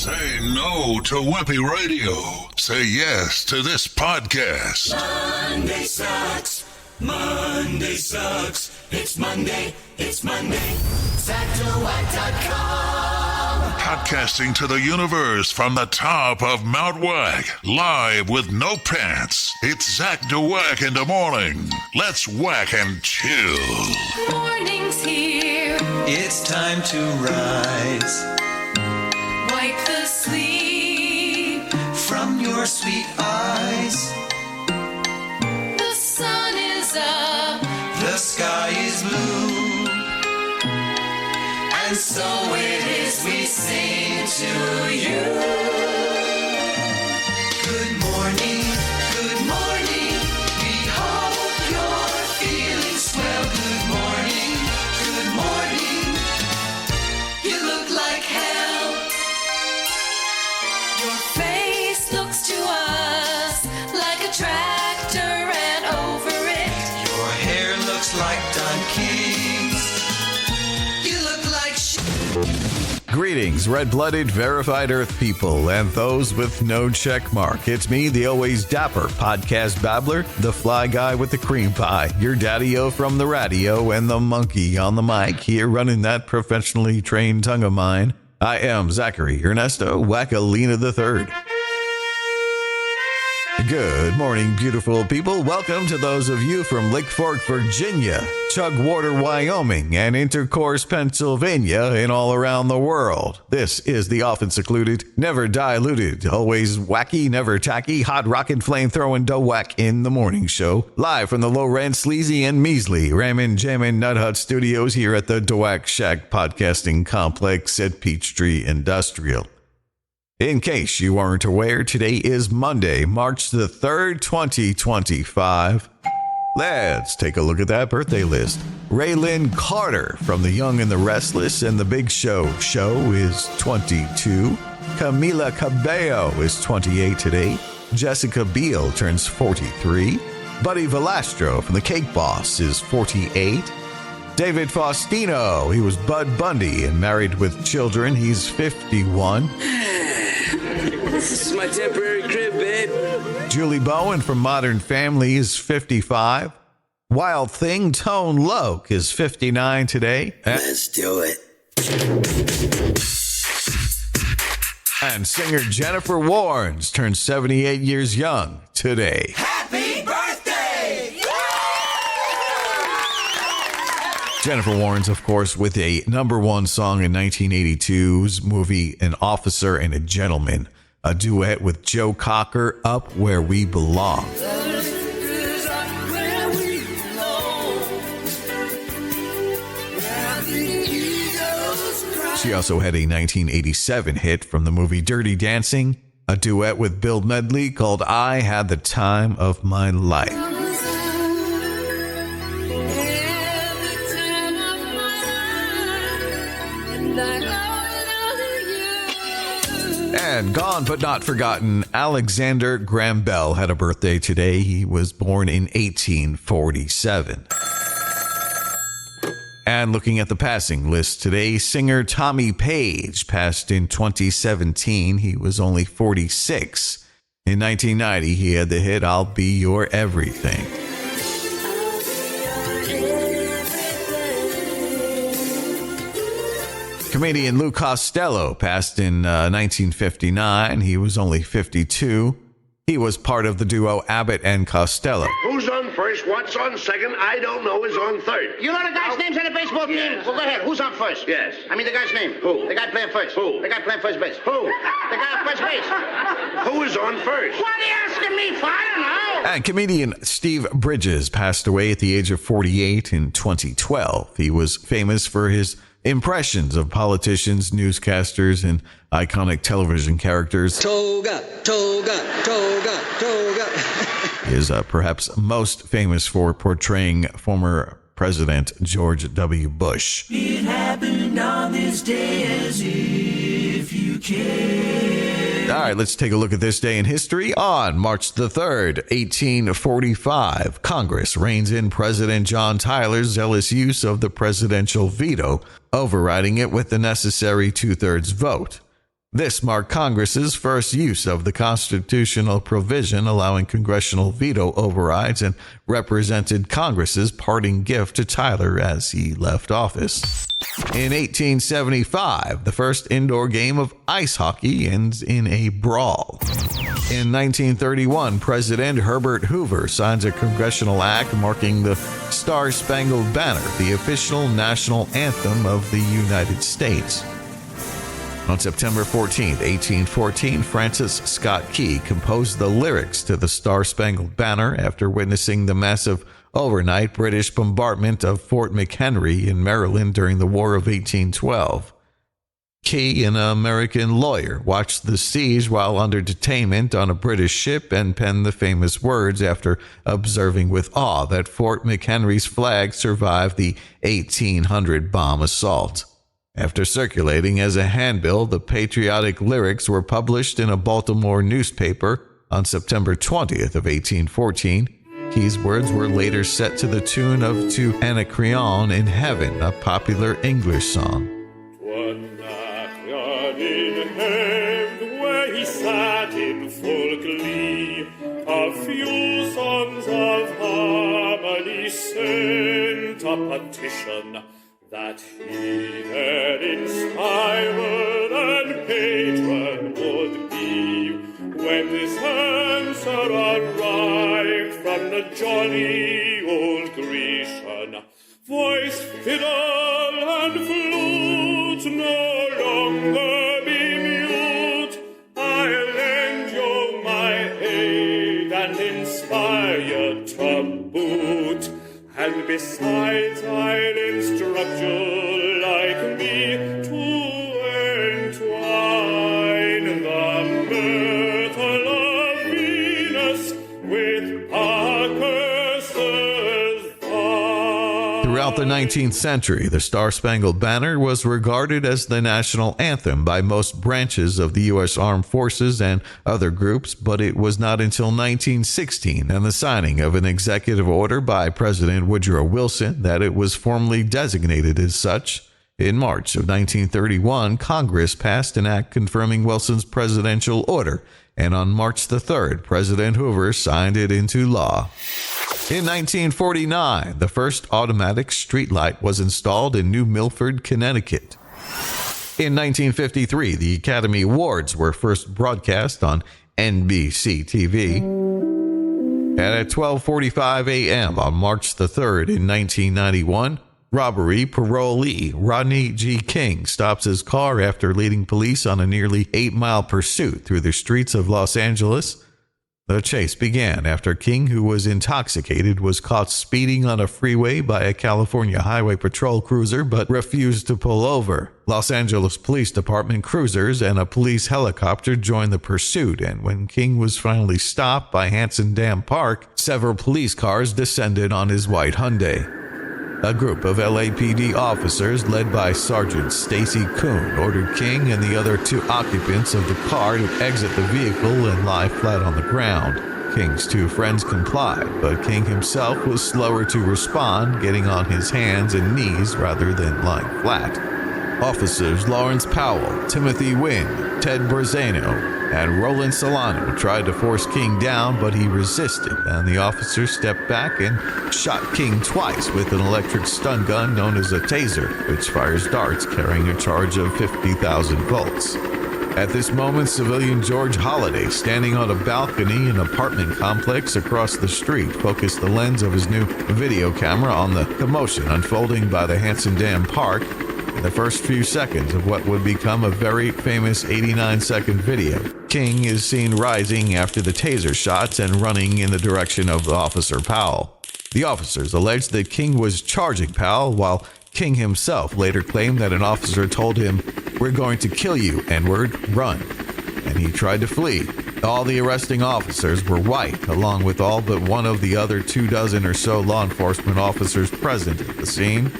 Say no to Whippy Radio. Say yes to this podcast. Monday sucks. Monday sucks. It's Monday. It's Monday. ZachDeWack.com. Podcasting to the universe from the top of Mount Wack. Live with no pants. It's Zach DeWack in the morning. Let's whack and chill. Morning's here. It's time to rise. Wipe the sleep From your sweet eyes. The sun is up. The sky is blue. And so it is we sing to you. Good morning, good morning. We hope you're feeling swell. Good morning, good morning. You look like hell. Your face looks to us like a tractor ran over it. Your hair looks like Don King's. You look like Greetings, red-blooded, verified Earth people, and those with no check mark. It's me, the always dapper podcast babbler, the fly guy with the cream pie, your daddy-o from the radio, and the monkey on the mic here running that professionally trained tongue of mine. I am Zachary Ernesto Wackalina III. Good morning, beautiful people. Welcome to those of you from Lake Fork, Virginia, Chugwater, Wyoming, and Intercourse, Pennsylvania, and all around the world. This is the often secluded, never diluted, always wacky, never tacky, hot rockin' flame-throwing DeWack in the morning show, live from the low-rent, sleazy, and measly Ramin Jammin' Nut Hut studios here at the DeWack Shack Podcasting Complex at Peachtree Industrial. In case you weren't aware, today is Monday, March the 3rd, 2025. Let's take a look at that birthday list. Raylynn Carter from The Young and the Restless and The Big Show is 22. Camila Cabello is 28 today. Jessica Biel turns 43. Buddy Valastro from The Cake Boss is 48. David Faustino, he was Bud Bundy and married with children. He's 51. This is my temporary crib, babe. Julie Bowen from Modern Family is 55. Wild Thing Tone Loc is 59 today. Let's do it. And singer Jennifer Warnes turns 78 years young today. Happy birthday! Jennifer Warnes, of course, with a #1 song in 1982's movie An Officer and a Gentleman, a duet with Joe Cocker, Up Where We Belong. She also had a 1987 hit from the movie Dirty Dancing, a duet with Bill Medley called I Had the Time of My Life. And gone but not forgotten, Alexander Graham Bell had a birthday today. He was born in 1847. And looking at the passing list today, singer Tommy Page passed in 2017. He was only 46. In 1990, he had the hit I'll Be Your Everything. Comedian Lou Costello passed in 1959. He was only 52. He was part of the duo Abbott and Costello. Who's on first? What's on second? I don't know. Is on third. You know the guy's names on the baseball team? Yes. Well, go ahead. Who's on first? Yes. I mean the guy's name. Who? The guy playing first. Who? The guy playing first base. Who? The guy on first base. Who is on first? What are you asking me for? I don't know. And comedian Steve Bridges passed away at the age of 48 in 2012. He was famous for his impressions of politicians, newscasters, and iconic television characters. Toga, toga, toga, toga. Is perhaps most famous for portraying former President George W. Bush. It happened on this day as if you care. All right, let's take a look at this day in history. On March the 3rd, 1845, Congress reins in President John Tyler's zealous use of the presidential veto, overriding it with the necessary 2/3 vote. This marked Congress's first use of the constitutional provision allowing congressional veto overrides and represented Congress's parting gift to Tyler as he left office. In 1875, the first indoor game of ice hockey ends in a brawl. In 1931, President Herbert Hoover signs a congressional act marking the Star-Spangled Banner, the official national anthem of the United States. On September 14, 1814, Francis Scott Key composed the lyrics to the Star-Spangled Banner after witnessing the massive overnight British bombardment of Fort McHenry in Maryland during the War of 1812. Key, an American lawyer, watched the siege while under detainment on a British ship and penned the famous words after observing with awe that Fort McHenry's flag survived the 1800 bomb assault. After circulating as a handbill, the patriotic lyrics were published in a Baltimore newspaper on September 20th of 1814. Key's words were later set to the tune of To Anacreon in Heaven, a popular English song. To Anacreon in heaven, where he sat in full glee, a few songs of harmony sent a petition that he their inspired and patron would be. When this answer arrived from the jolly old Grecian, voice, fiddle, and flute no longer be mute. I'll lend you my aid and inspire you to boot. And besides, I'll instruct you like me to entwine the myrtle of Venus with Bacchus's vine. Throughout the 19th century, the Star-Spangled Banner was regarded as the national anthem by most branches of the U.S. Armed Forces and other groups, but it was not until 1916 and the signing of an executive order by President Woodrow Wilson that it was formally designated as such. In March of 1931, Congress passed an act confirming Wilson's presidential order, and on March the 3rd, President Hoover signed it into law. In 1949, the first automatic streetlight was installed in New Milford, Connecticut. In 1953, the Academy Awards were first broadcast on NBC TV. And at 12:45 a.m. on March the 3rd in 1991, robbery parolee Rodney G. King stops his car after leading police on a nearly 8-mile pursuit through the streets of Los Angeles. The chase began after King, who was intoxicated, was caught speeding on a freeway by a California Highway Patrol cruiser but refused to pull over. Los Angeles Police Department cruisers and a police helicopter joined the pursuit, and when King was finally stopped by Hanson Dam Park, several police cars descended on his white Hyundai. A group of LAPD officers, led by Sergeant Stacy Kuhn, ordered King and the other 2 occupants of the car to exit the vehicle and lie flat on the ground. King's 2 friends complied, but King himself was slower to respond, getting on his hands and knees rather than lying flat. Officers Lawrence Powell, Timothy Wynn, Ted Brazano, and Roland Solano tried to force King down, but he resisted, and the officers stepped back and shot King twice with an electric stun gun known as a taser, which fires darts carrying a charge of 50,000 volts. At this moment, civilian George Holliday, standing on a balcony in an apartment complex across the street, focused the lens of his new video camera on the commotion unfolding by the Hanson Dam Park in the first few seconds of what would become a very famous 89-second video. King is seen rising after the taser shots and running in the direction of Officer Powell. The officers alleged that King was charging Powell, while King himself later claimed that an officer told him, "We're going to kill you, N-word, run," and he tried to flee. All the arresting officers were white, along with all but one of the other 24 or so law enforcement officers present at the scene.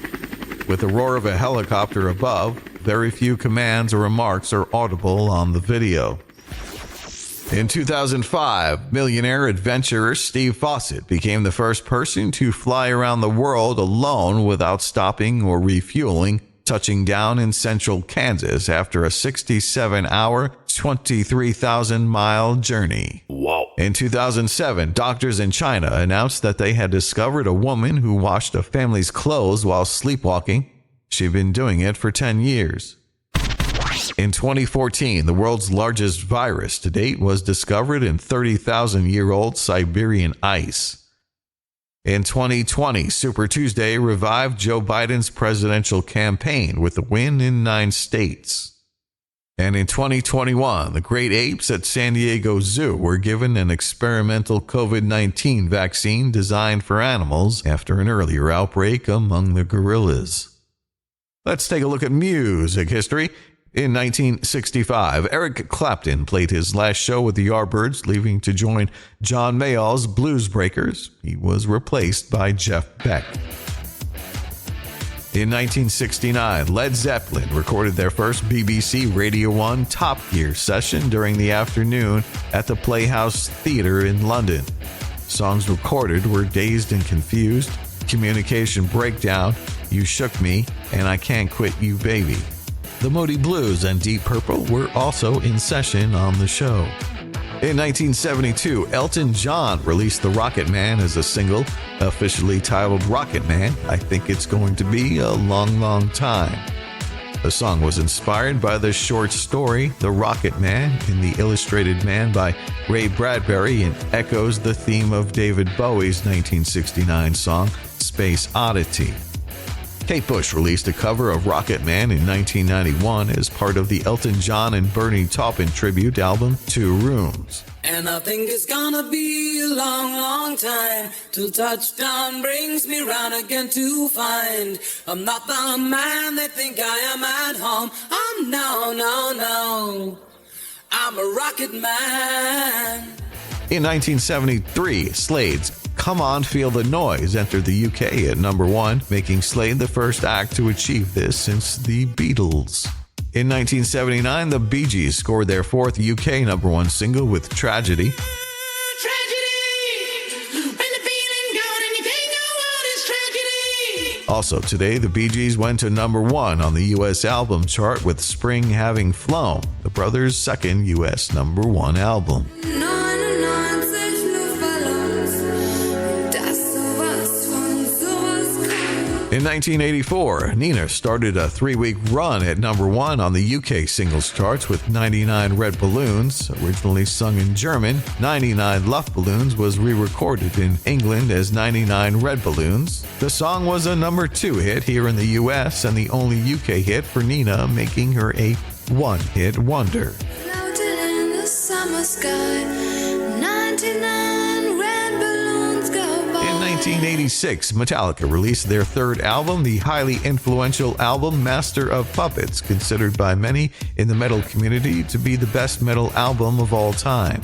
With the roar of a helicopter above, very few commands or remarks are audible on the video. In 2005, millionaire adventurer Steve Fawcett became the first person to fly around the world alone without stopping or refueling, touching down in central Kansas after a 67-hour, 23,000-mile journey. Wow. In 2007, doctors in China announced that they had discovered a woman who washed a family's clothes while sleepwalking. She'd been doing it for 10 years. In 2014, the world's largest virus to date was discovered in 30,000-year-old Siberian ice. In 2020, Super Tuesday revived Joe Biden's presidential campaign with a win in 9 states. And in 2021, the great apes at San Diego Zoo were given an experimental COVID-19 vaccine designed for animals after an earlier outbreak among the gorillas. Let's take a look at music history. In 1965, Eric Clapton played his last show with the Yardbirds, leaving to join John Mayall's Blues Breakers. He was replaced by Jeff Beck. In 1969, Led Zeppelin recorded their first BBC Radio 1 Top Gear session during the afternoon at the Playhouse Theatre in London. Songs recorded were Dazed and Confused, Communication Breakdown, You Shook Me, and I Can't Quit You Baby. The Moody Blues and Deep Purple were also in session on the show. In 1972, Elton John released The Rocket Man as a single, officially titled Rocket Man, I Think It's Going to Be a Long, Long Time. The song was inspired by the short story The Rocket Man in The Illustrated Man by Ray Bradbury and echoes the theme of David Bowie's 1969 song Space Oddity. Kate Bush released a cover of Rocket Man in 1991 as part of the Elton John and Bernie Taupin tribute album 2 Rooms. And I think it's gonna be a long, long time till touchdown brings me round again to find I'm not the man they think I am at home. Oh no, no, no, I'm a rocket man. In 1973, Slade's Come On Feel the Noise entered the UK at number 1, making Slade the first act to achieve this since the Beatles. In 1979, the Bee Gees scored their 4th UK number 1 single with Tragedy. Also today, the Bee Gees went to number 1 on the U.S. album chart with Spring Having Flown, the brothers' second U.S. number 1 album. In 1984, Nina started a 3-week run at number 1 on the UK singles charts with 99 Red Balloons. Originally sung in German, 99 Luftballons was re-recorded in England as 99 Red Balloons. The song was a number 2 hit here in the US and the only UK hit for Nina, making her a one-hit wonder. Floated in the summer sky, 99 red balloons go by. In 1986, Metallica released their 3rd album, the highly influential album Master of Puppets, considered by many in the metal community to be the best metal album of all time.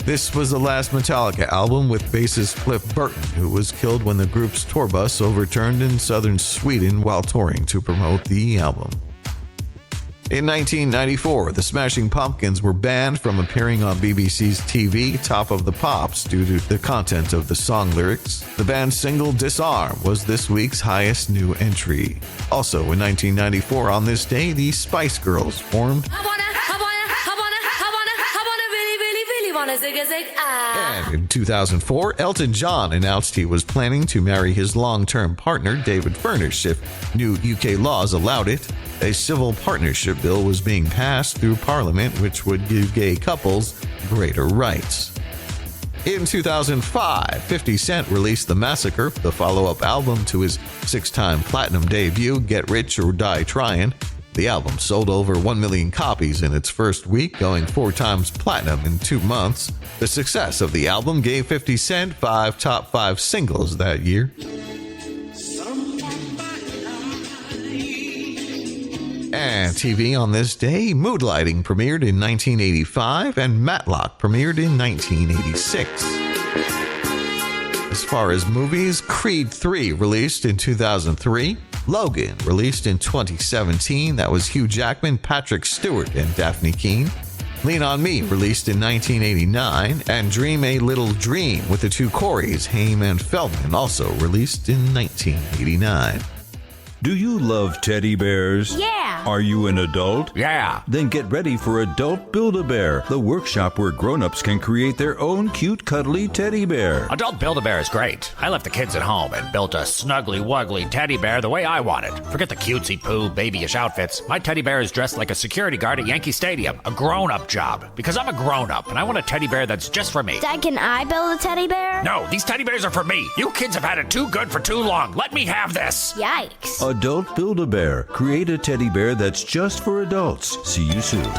This was the last Metallica album with bassist Cliff Burton, who was killed when the group's tour bus overturned in southern Sweden while touring to promote the album. In 1994, the Smashing Pumpkins were banned from appearing on BBC's TV Top of the Pops due to the content of the song lyrics. The band's single Disarm was this week's highest new entry. Also in 1994, on this day, the Spice Girls formed. I wanna zig a zig ah. And in 2004, Elton John announced he was planning to marry his long-term partner, David Furnish, if new UK laws allowed it. A civil partnership bill was being passed through Parliament, which would give gay couples greater rights. In 2005, 50 Cent released The Massacre, the follow-up album to his 6-time platinum debut, Get Rich or Die Tryin'. The album sold over 1 million copies in its first week, going 4 times platinum in 2 months. The success of the album gave 50 Cent 5 top 5 singles that year. And TV on this day, Moonlighting premiered in 1985 and Matlock premiered in 1986. As far as movies, Creed 3 released in 2003. Logan released in 2017. That was Hugh Jackman, Patrick Stewart, and Daphne Keane. Lean on Me released in 1989. And Dream a Little Dream with the 2 Coreys, Haim and Feldman, also released in 1989. Do you love teddy bears? Yeah. Are you an adult? Yeah. Then get ready for Adult Build-A-Bear, the workshop where grown-ups can create their own cute, cuddly teddy bear. Adult Build-A-Bear is great. I left the kids at home and built a snuggly-wuggly teddy bear the way I wanted. Forget the cutesy-poo, babyish outfits. My teddy bear is dressed like a security guard at Yankee Stadium. A grown-up job. Because I'm a grown-up and I want a teddy bear that's just for me. Dad, can I build a teddy bear? No, these teddy bears are for me. You kids have had it too good for too long. Let me have this. Yikes. Adult Build-A-Bear. Create a teddy bear that's just for adults. See you soon.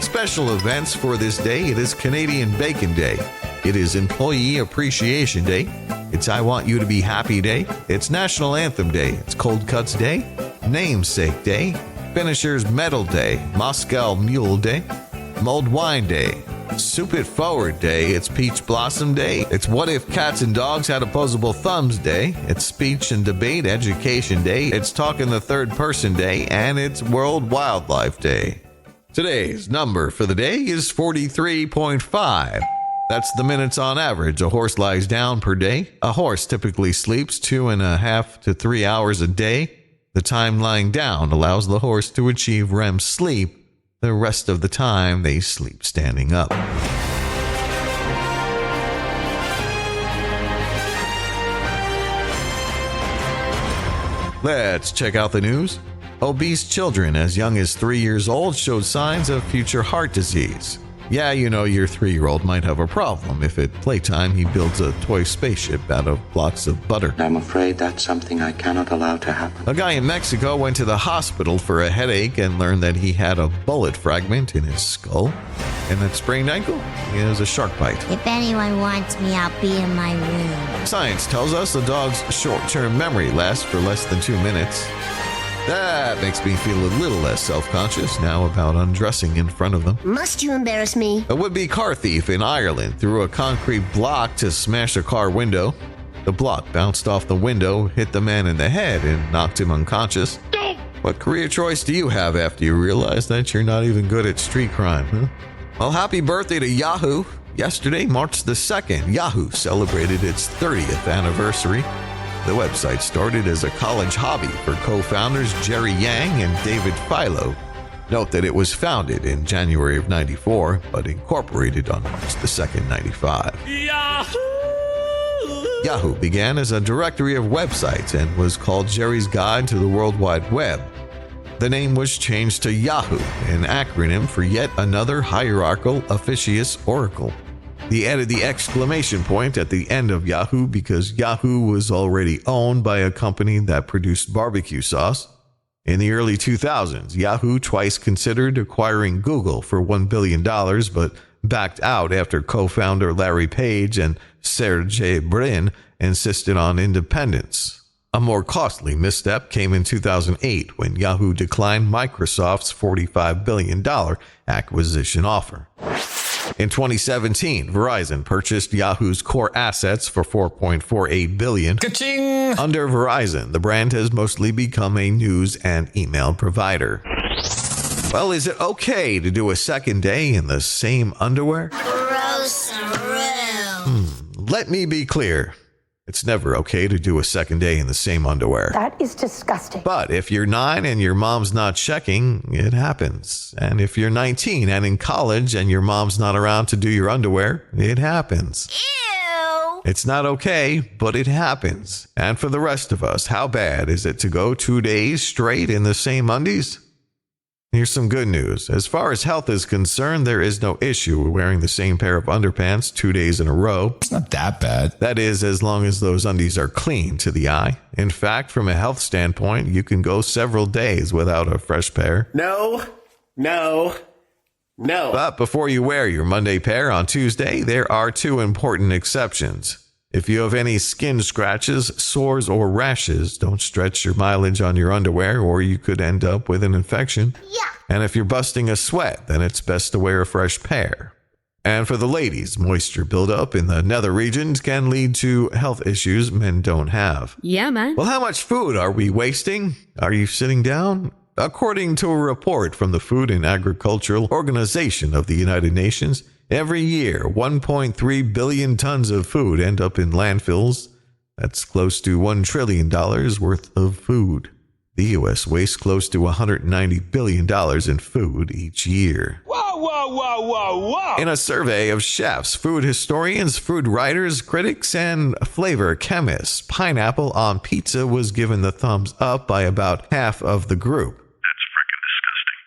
Special events for this day. It is Canadian Bacon Day. It is Employee Appreciation Day. It's I Want You to Be Happy Day. It's National Anthem Day. It's Cold Cuts Day. Namesake Day. Finishers Medal Day. Moscow Mule Day. Mulled Wine Day. Soup It Forward Day. It's Peach Blossom Day. It's What If Cats and Dogs Had Opposable Thumbs Day. It's Speech and Debate Education Day. It's Talk in the Third Person Day. And it's World Wildlife Day. Today's number for the day is 43.5. That's the minutes on average a horse lies down per day. A horse typically sleeps 2.5 to 3 hours a day. The time lying down allows the horse to achieve REM sleep. The rest of the time, they sleep standing up. Let's check out the news. Obese children as young as 3 years old showed signs of future heart disease. Yeah, you know, your 3-year-old might have a problem if at playtime he builds a toy spaceship out of blocks of butter. I'm afraid that's something I cannot allow to happen. A guy in Mexico went to the hospital for a headache and learned that he had a bullet fragment in his skull. And that sprained ankle is a shark bite. If anyone wants me, I'll be in my room. Science tells us a dog's short-term memory lasts for less than 2 minutes. That makes me feel a little less self-conscious now about undressing in front of them. Must you embarrass me? A would-be car thief in Ireland threw a concrete block to smash a car window. The block bounced off the window, hit the man in the head, and knocked him unconscious. What career choice do you have after you realize that you're not even good at street crime, huh? Well, happy birthday to Yahoo! Yesterday, March the 2nd, Yahoo celebrated its 30th anniversary. The website started as a college hobby for co-founders Jerry Yang and David Filo. Note that it was founded in January of 94, but incorporated on March the 2nd, 95. Yahoo! Yahoo began as a directory of websites and was called Jerry's Guide to the World Wide Web. The name was changed to Yahoo, an acronym for yet another hierarchical officious oracle. They added the exclamation point at the end of Yahoo because Yahoo was already owned by a company that produced barbecue sauce. In the early 2000s, Yahoo twice considered acquiring Google for $1 billion, but backed out after co-founder Larry Page and Sergey Brin insisted on independence. A more costly misstep came in 2008 when Yahoo declined Microsoft's $45 billion acquisition offer. In 2017, Verizon purchased Yahoo's core assets for $4.48 billion. Ka-ching! Under Verizon, the brand has mostly become a news and email provider. Well, is it okay to do a second day in the same underwear? Gross and rude. Let me be clear. It's never okay to do a second day in the same underwear. That is disgusting. But if you're 9 and your mom's not checking, it happens. And if you're 19 and in college and your mom's not around to do your underwear, it happens. Ew. It's not okay, but it happens. And for the rest of us, how bad is it to go 2 days straight in the same undies? Here's some good news. As far as health is concerned, there is no issue with wearing the same pair of underpants 2 days in a row. It's not that bad. That is, as long as those undies are clean to the eye. In fact, from a health standpoint, you can go several days without a fresh pair. No. But before you wear your Monday pair on Tuesday, there are 2 important exceptions. If you have any skin scratches, sores, or rashes, don't stretch your mileage on your underwear or you could end up with an infection. Yeah. And if you're busting a sweat, then it's best to wear a fresh pair. And for the ladies, moisture buildup in the nether regions can lead to health issues men don't have. Yeah, man. Well, how much food are we wasting? Are you sitting down? According to a report from the Food and Agricultural Organization of the United Nations, every year, 1.3 billion tons of food end up in landfills. That's close to $1 trillion worth of food. The U.S. wastes close to $190 billion in food each year. Whoa, whoa, whoa, whoa, whoa! In a survey of chefs, food historians, food writers, critics, and flavor chemists, pineapple on pizza was given the thumbs up by about half of the group. That's freaking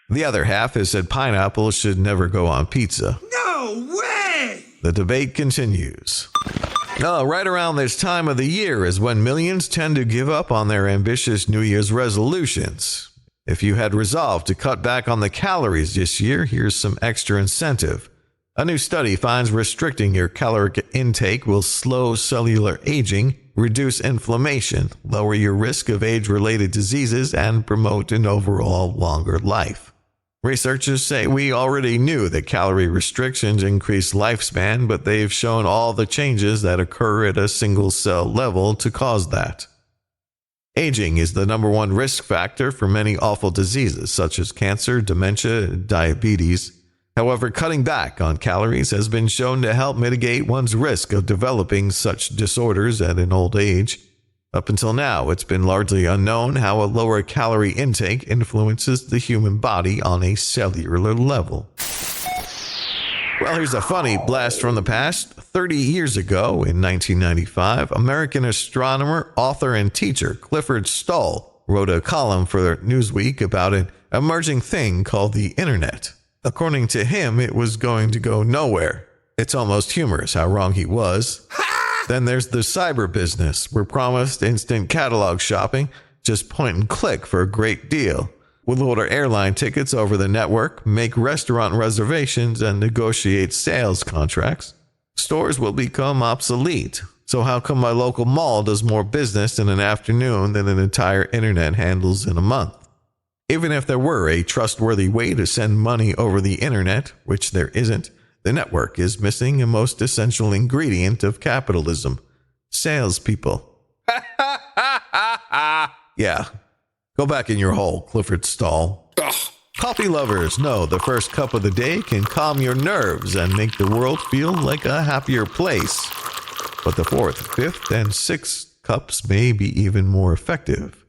disgusting. The other half has said pineapple should never go on pizza. No way! The debate continues. Right around this time of the year is when millions tend to give up on their ambitious New Year's resolutions. If you had resolved to cut back on the calories this year, here's some extra incentive. A new study finds restricting your caloric intake will slow cellular aging, reduce inflammation, lower your risk of age-related diseases, and promote an overall longer life. Researchers say we already knew that calorie restrictions increase lifespan, but they've shown all the changes that occur at a single-cell level to cause that. Aging is the number one risk factor for many awful diseases such as cancer, dementia, and diabetes. However, cutting back on calories has been shown to help mitigate one's risk of developing such disorders at an old age. Up until now, it's been largely unknown how a lower calorie intake influences the human body on a cellular level. Well, here's a funny blast from the past. 30 years ago, in 1995, American astronomer, author, and teacher Clifford Stoll wrote a column for Newsweek about an emerging thing called the Internet. According to him, it was going to go nowhere. It's almost humorous how wrong he was. Then there's the cyber business. We're promised instant catalog shopping, just point and click for a great deal. We'll order airline tickets over the network, make restaurant reservations, and negotiate sales contracts. Stores will become obsolete. So how come my local mall does more business in an afternoon than an entire internet handles in a month? Even if there were a trustworthy way to send money over the internet, which there isn't, the network is missing a most essential ingredient of capitalism. Salespeople. Yeah. Go back in your hole, Clifford Stoll. Coffee lovers know the first cup of the day can calm your nerves and make the world feel like a happier place. But the fourth, fifth, and sixth cups may be even more effective.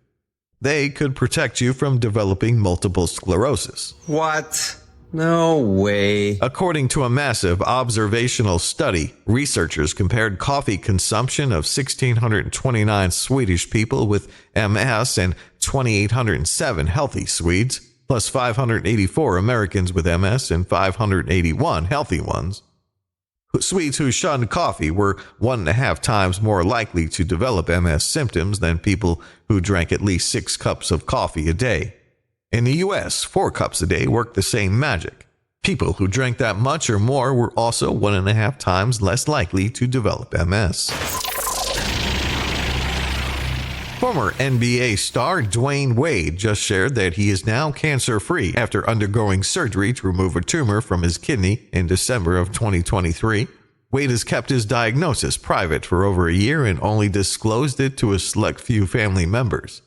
They could protect you from developing multiple sclerosis. What? No way. According to a massive observational study, researchers compared coffee consumption of 1,629 Swedish people with MS and 2,807 healthy Swedes, plus 584 Americans with MS and 581 healthy ones. Swedes who shunned coffee were 1.5 times more likely to develop MS symptoms than people who drank at least 6 cups of coffee a day. In the U.S., 4 cups a day worked the same magic. People who drank that much or more were also 1.5 times less likely to develop MS. Former NBA star Dwayne Wade just shared that he is now cancer-free after undergoing surgery to remove a tumor from his kidney in December of 2023. Wade has kept his diagnosis private for over a year and only disclosed it to a select few family members.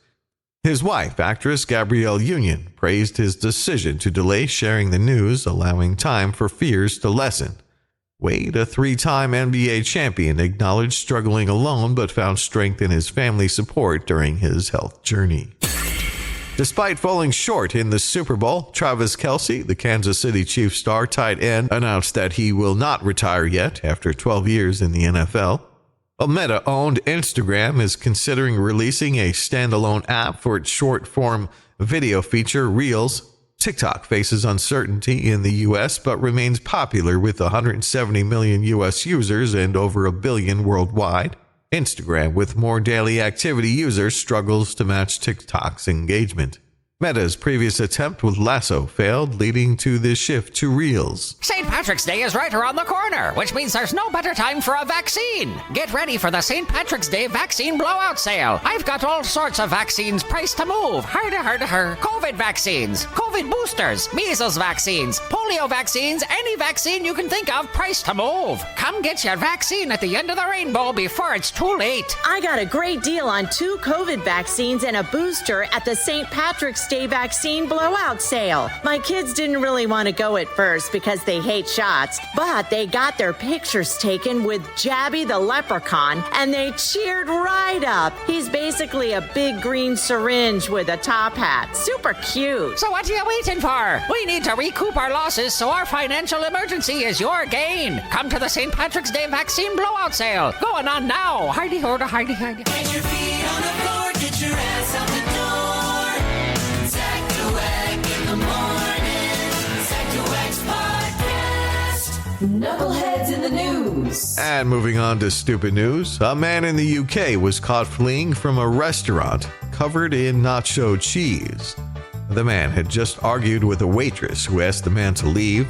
His wife, actress Gabrielle Union, praised his decision to delay sharing the news, allowing time for fears to lessen. Wade, a 3-time NBA champion, acknowledged struggling alone but found strength in his family support during his health journey. Despite falling short in the Super Bowl, Travis Kelce, the Kansas City Chiefs star tight end, announced that he will not retire yet after 12 years in the NFL. A Meta-owned Instagram is considering releasing a standalone app for its short-form video feature, Reels. TikTok faces uncertainty in the U.S. but remains popular with 170 million U.S. users and over 1 billion worldwide. Instagram, with more daily activity users, struggles to match TikTok's engagement. Meta's previous attempt with Lasso failed, leading to the shift to Reels. St. Patrick's Day is right around the corner, which means there's no better time for a vaccine. Get ready for the St. Patrick's Day vaccine blowout sale. I've got all sorts of vaccines priced to move. COVID vaccines, COVID boosters, measles vaccines, polio vaccines, any vaccine you can think of priced to move. Come get your vaccine at the end of the rainbow before it's too late. I got a great deal on 2 COVID vaccines and a booster at the St. Patrick's Day vaccine blowout sale. My kids didn't really want to go at first because they hate shots, but they got their pictures taken with Jabby the leprechaun, and they cheered right up. He's basically a big green syringe with a top hat. Super cute. So what are you waiting for? We need to recoup our losses, so our financial emergency is your gain. Come to the St. Patrick's Day vaccine blowout sale. Going on now. Hardy ho to hardy hardy. Get your feet on the floor, get your ass out the door. Zach Dweck in the morning. Zach Dweck's podcast. Knuckleheads in the news. And moving on to stupid news, a man in the UK was caught fleeing from a restaurant covered in nacho cheese. The man had just argued with a waitress who asked the man to leave.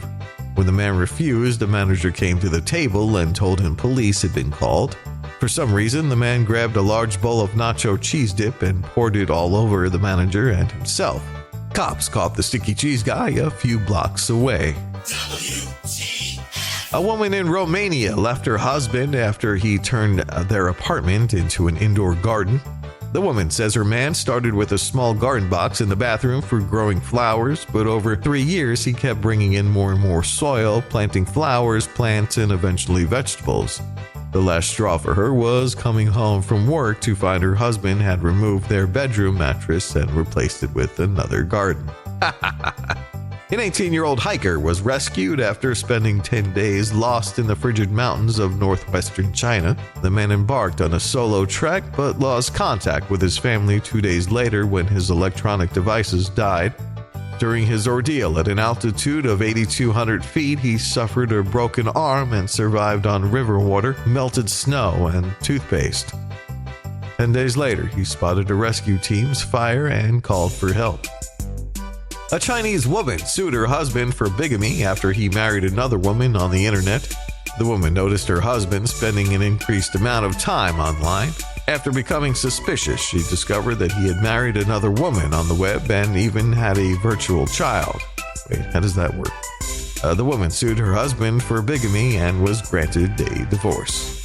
When the man refused, the manager came to the table and told him police had been called. For some reason, the man grabbed a large bowl of nacho cheese dip and poured it all over the manager and himself. Cops caught the sticky cheese guy a few blocks away. A woman in Romania left her husband after he turned their apartment into an indoor garden. The woman says her man started with a small garden box in the bathroom for growing flowers, but over 3 years he kept bringing in more and more soil, planting flowers, plants, and eventually vegetables. The last straw for her was coming home from work to find her husband had removed their bedroom mattress and replaced it with another garden. An 18-year-old hiker was rescued after spending 10 days lost in the frigid mountains of northwestern China. The man embarked on a solo trek but lost contact with his family 2 days later when his electronic devices died. During his ordeal at an altitude of 8,200 feet, he suffered a broken arm and survived on river water, melted snow, and toothpaste. 10 days later, he spotted a rescue team's fire and called for help. A Chinese woman sued her husband for bigamy after he married another woman on the internet. The woman noticed her husband spending an increased amount of time online. After becoming suspicious, she discovered that he had married another woman on the web and even had a virtual child. Wait, how does that work? The woman sued her husband for bigamy and was granted a divorce.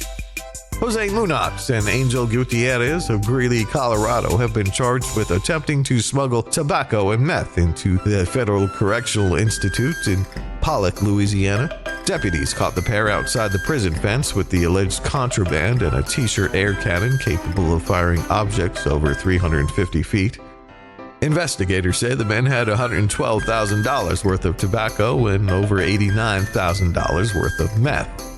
Jose Munoz and Angel Gutierrez of Greeley, Colorado have been charged with attempting to smuggle tobacco and meth into the Federal Correctional Institute in Pollock, Louisiana. Deputies caught the pair outside the prison fence with the alleged contraband and a T-shirt air cannon capable of firing objects over 350 feet. Investigators say the men had $112,000 worth of tobacco and over $89,000 worth of meth.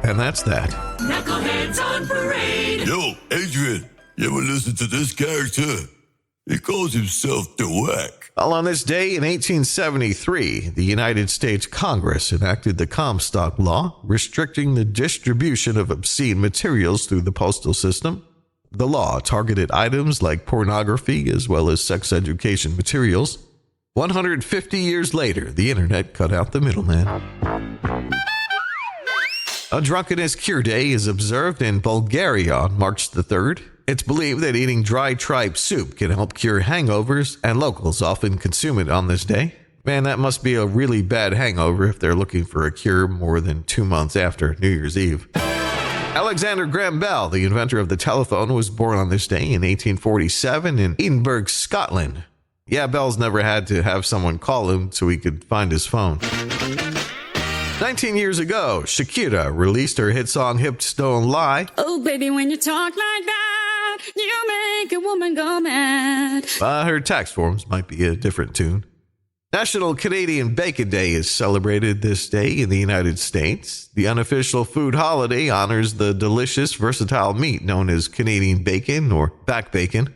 And that's that. Knuckleheads on parade. Yo, Adrian, you ever listen to this character? He calls himself Dweck. Well, on this day in 1873, the United States Congress enacted the Comstock Law, restricting the distribution of obscene materials through the postal system. The law targeted items like pornography as well as sex education materials. 150 years later, the internet cut out the middleman. A drunkenness cure day is observed in Bulgaria on March the 3rd. It's believed that eating dry tripe soup can help cure hangovers, and locals often consume it on this day. Man, that must be a really bad hangover if they're looking for a cure more than 2 months after New Year's Eve. Alexander Graham Bell, the inventor of the telephone, was born on this day in 1847 in Edinburgh, Scotland. Yeah, Bell's never had to have someone call him so he could find his phone. 19 years ago, Shakira released her hit song Hip Stone Lie. Oh, baby, when you talk like that, you make a woman go mad. Her tax forms might be a different tune. National Canadian Bacon Day is celebrated this day in the United States. The unofficial food holiday honors the delicious, versatile meat known as Canadian bacon or back bacon.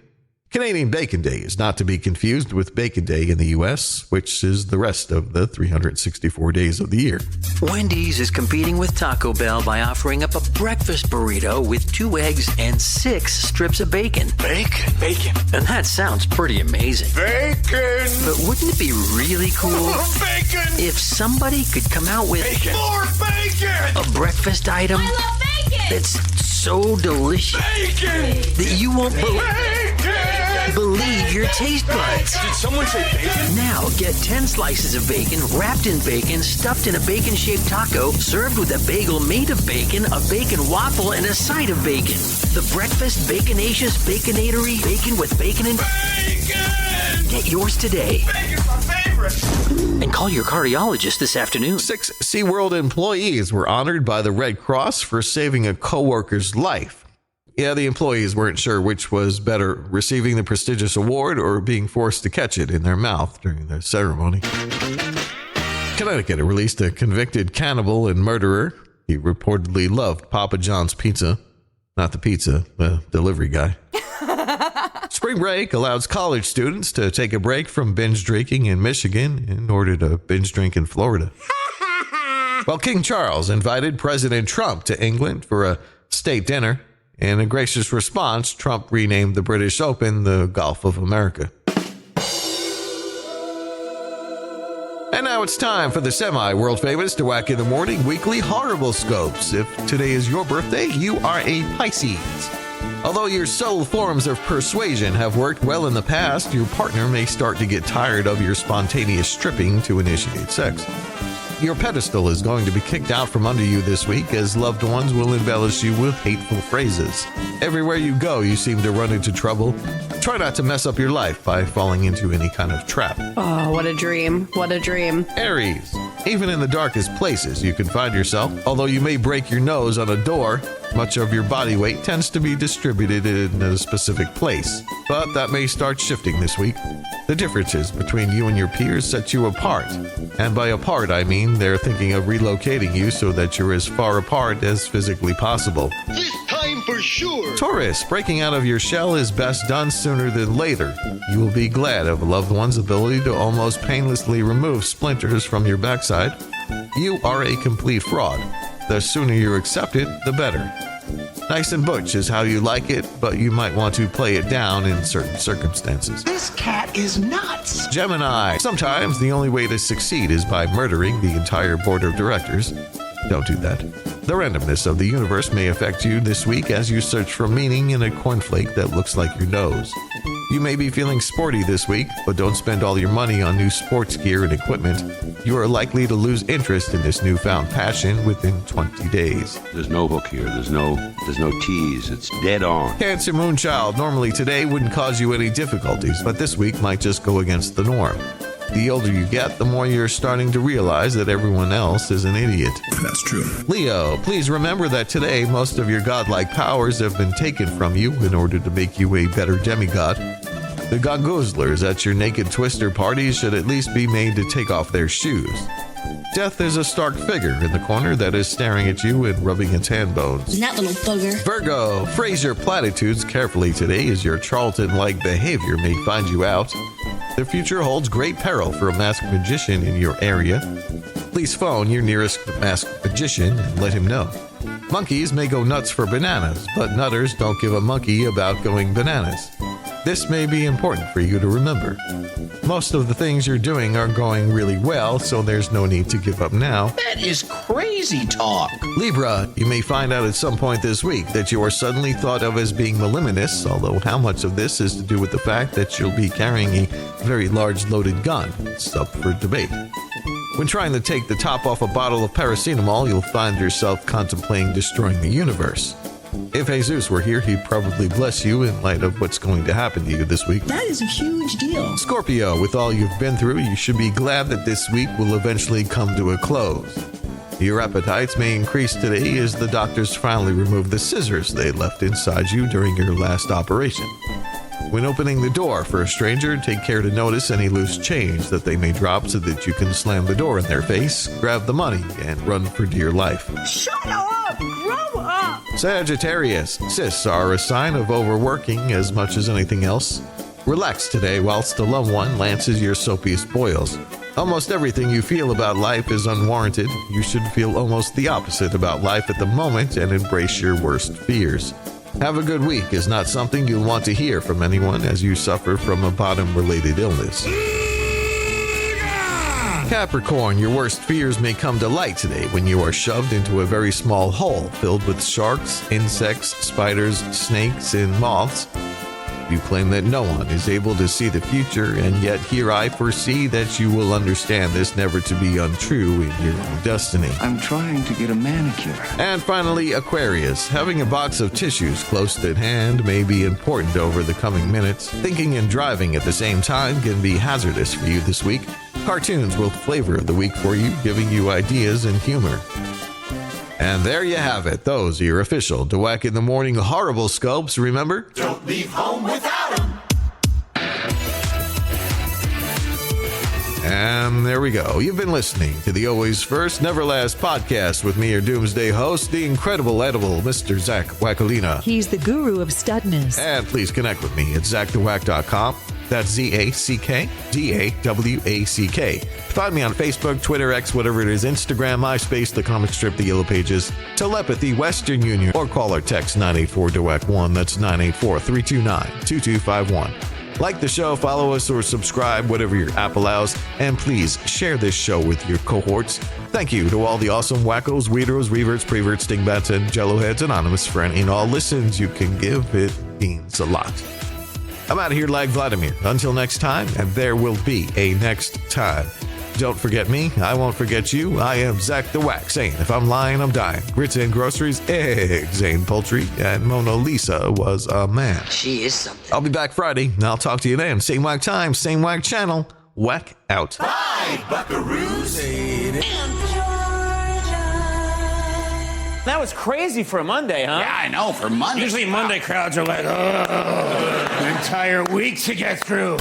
Canadian Bacon Day is not to be confused with Bacon Day in the U.S., which is the rest of the 364 days of the year. Wendy's is competing with Taco Bell by offering up a breakfast burrito with 2 eggs and 6 strips of bacon. Bacon? Bacon. And that sounds pretty amazing. Bacon! But wouldn't it be really cool Bacon! if somebody could come out with Bacon! More bacon! A breakfast item I love bacon! that's so delicious Bacon! that you won't believe. Bacon! Believe your taste buds. Did someone say bacon? Now get 10 slices of bacon, wrapped in bacon, stuffed in a bacon-shaped taco, served with a bagel made of bacon, a bacon waffle, and a side of bacon. The Breakfast Baconacious Baconatory Bacon with Bacon and... Bacon! Get yours today. Bacon's my favorite. And call your cardiologist this afternoon. 6 SeaWorld employees were honored by the Red Cross for saving a coworker's life. Yeah, the employees weren't sure which was better, receiving the prestigious award or being forced to catch it in their mouth during the ceremony. Connecticut released a convicted cannibal and murderer. He reportedly loved Papa John's pizza. Not the pizza, the delivery guy. Spring break allows college students to take a break from binge drinking in Michigan in order to binge drink in Florida. Well, King Charles invited President Trump to England for a state dinner. In a gracious response, Trump renamed the British Open the Gulf of America. And now it's time for the semi-world famous To Whack in the Morning weekly Horoscopes. If today is your birthday, you are a Pisces. Although your subtle forms of persuasion have worked well in the past, your partner may start to get tired of your spontaneous stripping to initiate sex. Your pedestal is going to be kicked out from under you this week as loved ones will embellish you with hateful phrases. Everywhere you go, you seem to run into trouble. Try not to mess up your life by falling into any kind of trap. Oh, what a dream. What a dream. Aries. Even in the darkest places, you can find yourself. Although you may break your nose on a door, much of your body weight tends to be distributed in a specific place. But that may start shifting this week. The differences between you and your peers set you apart. And by apart, I mean they're thinking of relocating you so that you're as far apart as physically possible. This time for sure. Taurus, breaking out of your shell is best done sooner than later. You will be glad of a loved one's ability to almost painlessly remove splinters from your backside. You are a complete fraud. The sooner you accept it, the better. Nice and butch is how you like it, but you might want to play it down in certain circumstances. This cat is nuts. Gemini. Sometimes the only way to succeed is by murdering the entire board of directors. Don't do that. The randomness of the universe may affect you this week as you search for meaning in a cornflake that looks like your nose. You may be feeling sporty this week, but don't spend all your money on new sports gear and equipment. You are likely to lose interest in this newfound passion within 20 days. There's no hook here. There's no tease. It's dead on. Cancer Moonchild. Normally today wouldn't cause you any difficulties, but this week might just go against the norm. The older you get, the more you're starting to realize that everyone else is an idiot. That's true. Leo, please remember that today most of your godlike powers have been taken from you in order to make you a better demigod. The Goggoozlers at your naked twister parties should at least be made to take off their shoes. Death is a stark figure in the corner that is staring at you and rubbing its hand bones. That little bugger. Virgo, phrase your platitudes carefully today as your Charlton-like behavior may find you out. The future holds great peril for a masked magician in your area. Please phone your nearest masked magician and let him know. Monkeys may go nuts for bananas, but nutters don't give a monkey about going bananas. This may be important for you to remember. Most of the things you're doing are going really well, so there's no need to give up now. That is crazy talk. Libra, you may find out at some point this week that you are suddenly thought of as being voluminous, although how much of this is to do with the fact that you'll be carrying a very large loaded gun. It's up for debate. When trying to take the top off a bottle of paracetamol, you'll find yourself contemplating destroying the universe. If Jesus were here, he'd probably bless you in light of what's going to happen to you this week. That is a huge deal. Scorpio, with all you've been through, you should be glad that this week will eventually come to a close. Your appetites may increase today as the doctors finally remove the scissors they left inside you during your last operation. When opening the door for a stranger, take care to notice any loose change that they may drop so that you can slam the door in their face, grab the money, and run for dear life. Shut up! Grow up! Sagittarius, cysts are a sign of overworking as much as anything else. Relax today whilst a loved one lances your soapiest boils. Almost everything you feel about life is unwarranted. You should feel almost the opposite about life at the moment and embrace your worst fears. Have a good week is not something you'll want to hear from anyone as you suffer from a bottom-related illness. Capricorn, your worst fears may come to light today when you are shoved into a very small hole filled with sharks, insects, spiders, snakes, and moths. You claim that no one is able to see the future, and yet here I foresee that you will understand this never to be untrue in your own destiny. I'm trying to get a manicure. And finally, Aquarius. Having a box of tissues close at hand may be important over the coming minutes. Thinking and driving at the same time can be hazardous for you this week. Cartoons will flavor the week for you, giving you ideas and humor. And there you have it. Those are your official DeWack in the Morning horoscopes. Remember? Don't leave home without him. And there we go. You've been listening to the Always First, Never Last podcast with me, your doomsday host, the incredible, edible Mr. Zach Wackalina. He's the guru of studness. And please connect with me at ZachDeWack.com. That's ZACKDAWACK. Find me on Facebook, Twitter, X, whatever it is, Instagram, MySpace, the comic strip, the Yellow Pages, Telepathy, Western Union, or call or text 984-DeWack1. That's 984-329-2251. Like the show, follow us, or subscribe, whatever your app allows, and please share this show with your cohorts. Thank you to all the awesome wackos, weirdos, reverts, preverts, dingbats, and jelloheads anonymous for any and all listens you can give. It means a lot. I'm out of here like Vladimir. Until next time, and there will be a next time. Don't forget me. I won't forget you. I am Zach the Wack, saying if I'm lying, I'm dying. Grits and groceries, eggs and poultry, and Mona Lisa was a man. She is something. I'll be back Friday, and I'll talk to you then. Same whack time, same whack channel. Whack out. Bye, buckaroos. That was crazy for a Monday, huh? Yeah, I know, for Monday. Usually Monday crowds are like, oh, an entire week to get through.